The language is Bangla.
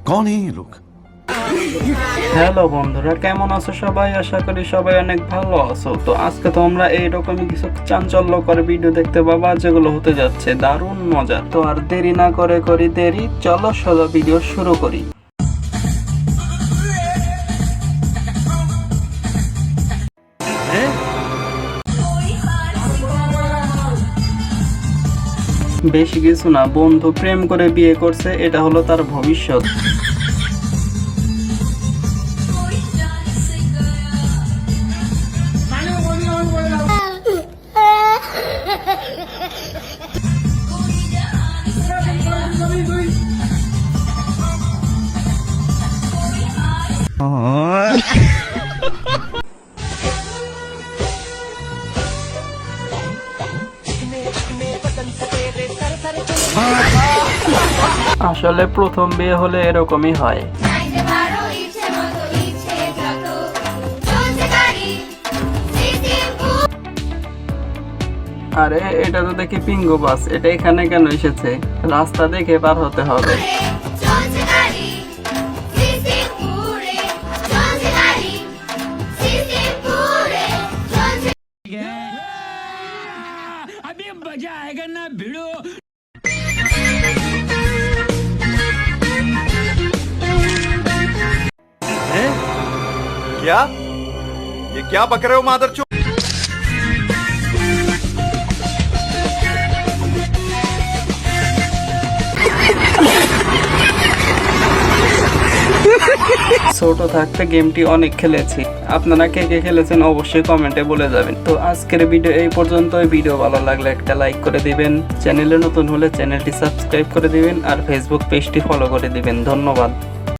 कौन है ये लोग? হ্যালো বন্ধুরা, কেমন আছো সবাই? আশা করি সবাই অনেক ভালো আছো। তো আজকে তো আমরা এইরকমই কিছু চাঞ্চল্যকর ভিডিও দেখতে পাবা, যেগুলো হতে যাচ্ছে দারুণ মজা। তো আর দেরি না করে করি দেরি, চলো সোজা ভিডিও শুরু করি। বেশি কিছু না, বন্ধু প্রেম করে বিয়ে করছে, এটা হলো তার ভবিষ্যৎ। আসলে প্রথম বিয়ে হলে এরকমই হয়। আরে এটা তো দেখি পিঙ্গো বাস, এটা এখানে কেন এসেছে? রাস্তা দেখে পার হতে হবে। क्या? ये क्या बक रहे हो मादरचोद? ছোট থাকতে গেমটি অনেক খেলেছি, আপনারা কে কে খেলেছেন অবশ্যই কমেন্টে বলে যাবেন। তো আজকের ভিডিও এই পর্যন্ত। ভিডিও ভালো লাগলে একটা লাইক করে দিবেন, চ্যানেলে নতুন হলে চ্যানেলটি সাবস্ক্রাইব করে দিবেন, আর ফেসবুক পেজটি ফলো করে দিবেন। ধন্যবাদ।